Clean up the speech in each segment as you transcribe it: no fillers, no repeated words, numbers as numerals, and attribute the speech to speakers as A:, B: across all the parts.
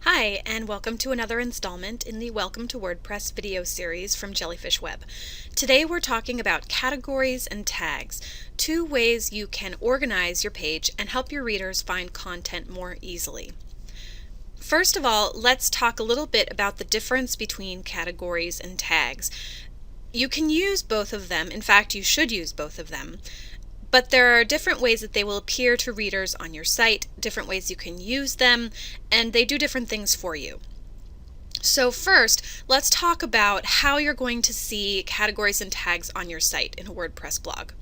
A: Hi, and welcome to another installment in the Welcome to WordPress video series from Jellyfish Web. Today we're talking about categories and tags, two ways you can organize your page and help your readers find content more easily. First of all, let's talk a little bit about the difference between categories and tags. You can use both of them, in fact you should use both of them, but there are different ways that they will appear to readers on your site, different ways you can use them, and they do different things for you. So first, let's talk about how you're going to see categories and tags on your site in a WordPress blog.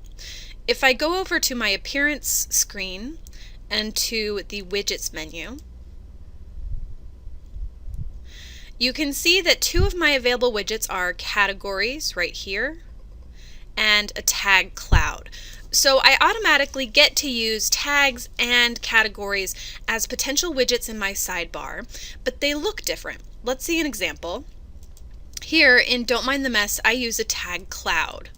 A: If I go over to my Appearance screen and to the Widgets menu, you can see that two of my available widgets are Categories right here and a Tag Cloud. So I automatically get to use tags and categories as potential widgets in my sidebar, but they look different. Let's see an example. Here in Don't Mind the Mess, I use a tag cloud.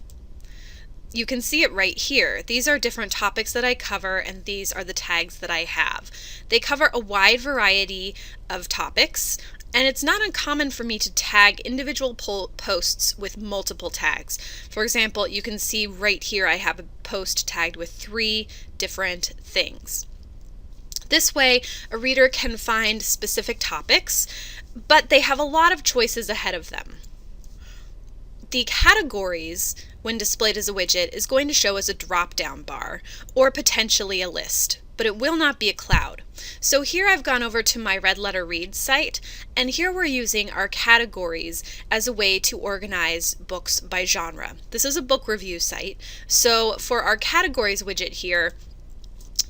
A: You can see it right here. These are different topics that I cover, and these are the tags that I have. They cover a wide variety of topics, and it's not uncommon for me to tag individual posts with multiple tags. For example, you can see right here I have a post tagged with 3 different things. This way, a reader can find specific topics, but they have a lot of choices ahead of them. The categories, when displayed as a widget, is going to show as a drop-down bar or potentially a list, but it will not be a cloud. So here I've gone over to my Red Letter Read site, and here we're using our categories as a way to organize books by genre. This is a book review site, so for our categories widget here,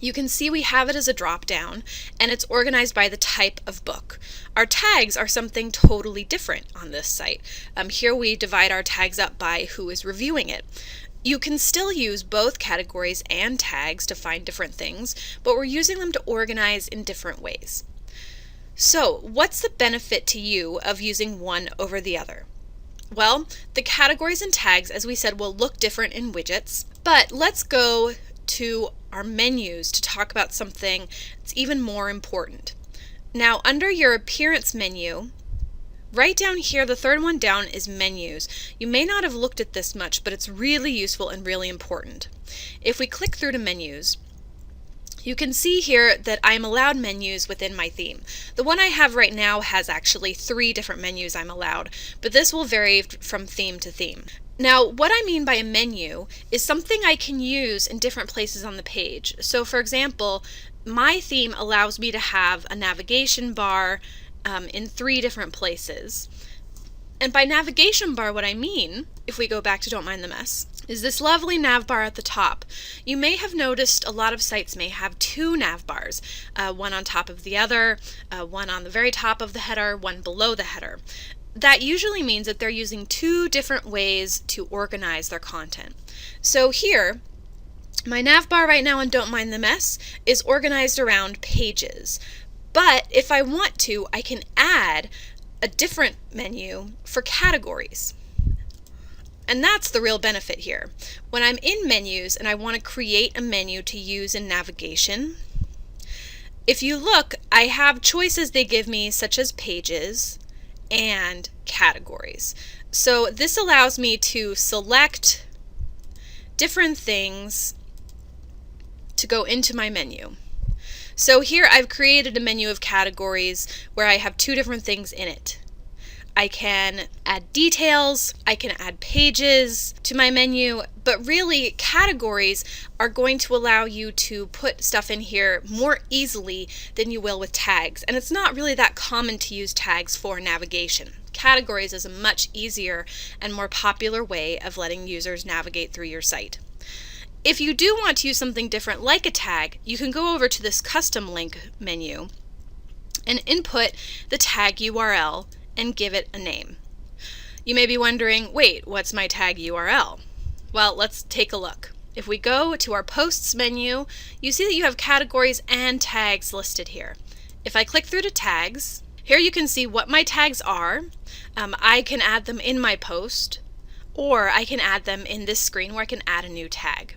A: you can see we have it as a drop-down, and it's organized by the type of book. Our tags are something totally different on this site. Here we divide our tags up by who is reviewing it. You can still use both categories and tags to find different things, but we're using them to organize in different ways. So, what's the benefit to you of using one over the other? Well, the categories and tags, as we said, will look different in widgets, but let's go to our menus to talk about something that's even more important. Now, under your Appearance menu, right down here, the third one down is Menus. You may not have looked at this much, but it's really useful and really important. If we click through to Menus, you can see here that I'm allowed menus within my theme. The one I have right now has actually 3 different menus I'm allowed, but this will vary from theme to theme. Now, what I mean by a menu is something I can use in different places on the page. So for example, my theme allows me to have a navigation bar in 3 different places. And by navigation bar, what I mean, if we go back to Don't Mind the Mess, is this lovely nav bar at the top. You may have noticed a lot of sites may have 2 nav bars, one on top of the other, one on the very top of the header, one below the header. That usually means that they're using 2 different ways to organize their content. So here, my nav bar right now on Don't Mind the Mess is organized around pages. But if I want to, I can add a different menu for categories. And that's the real benefit here. When I'm in menus and I want to create a menu to use in navigation, if you look, I have choices they give me such as pages and categories. So this allows me to select different things to go into my menu. So here I've created a menu of categories where I have 2 different things in it. I can add details, I can add pages to my menu, but really categories are going to allow you to put stuff in here more easily than you will with tags. And it's not really that common to use tags for navigation. Categories is a much easier and more popular way of letting users navigate through your site. If you do want to use something different like a tag, you can go over to this custom link menu and input the tag URL and give it a name. You may be wondering, wait, what's my tag URL? Well, let's take a look. If we go to our Posts menu, you see that you have categories and tags listed here. If I click through to tags, here you can see what my tags are. I can add them in my post, or I can add them in this screen where I can add a new tag.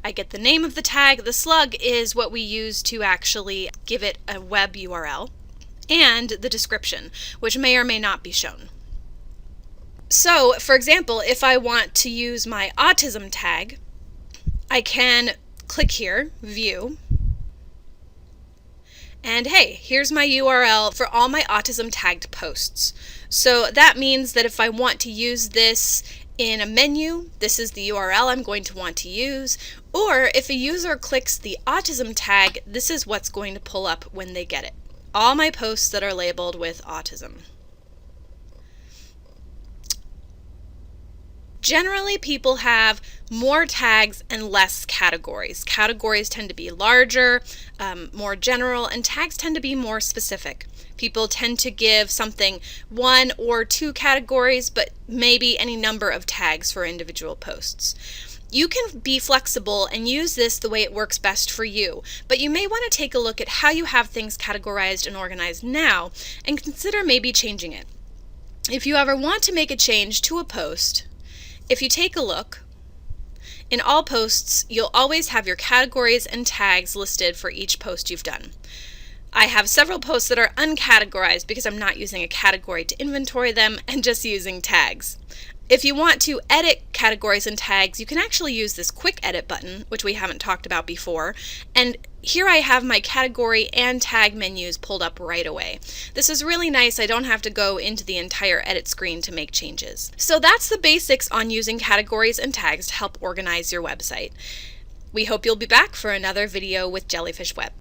A: I get the name of the tag. The slug is what we use to actually give it a web URL. and the description, which may or may not be shown. So, for example, if I want to use my autism tag, I can click here, View, and hey, here's my URL for all my autism tagged posts. So that means that if I want to use this in a menu, this is the URL I'm going to want to use, or if a user clicks the autism tag, this is what's going to pull up when they get it. All my posts that are labeled with autism. Generally, people have more tags and less categories. Categories tend to be larger, more general, and tags tend to be more specific. People tend to give something 1 or 2 categories, but maybe any number of tags for individual posts. You can be flexible and use this the way it works best for you, but you may want to take a look at how you have things categorized and organized now and consider maybe changing it. If you ever want to make a change to a post, if you take a look, in all posts, you'll always have your categories and tags listed for each post you've done. I have several posts that are uncategorized because I'm not using a category to inventory them and just using tags. If you want to edit categories and tags, you can actually use this quick edit button, which we haven't talked about before, and here I have my category and tag menus pulled up right away. This is really nice. I don't have to go into the entire edit screen to make changes. So that's the basics on using categories and tags to help organize your website. We hope you'll be back for another video with Jellyfish Web.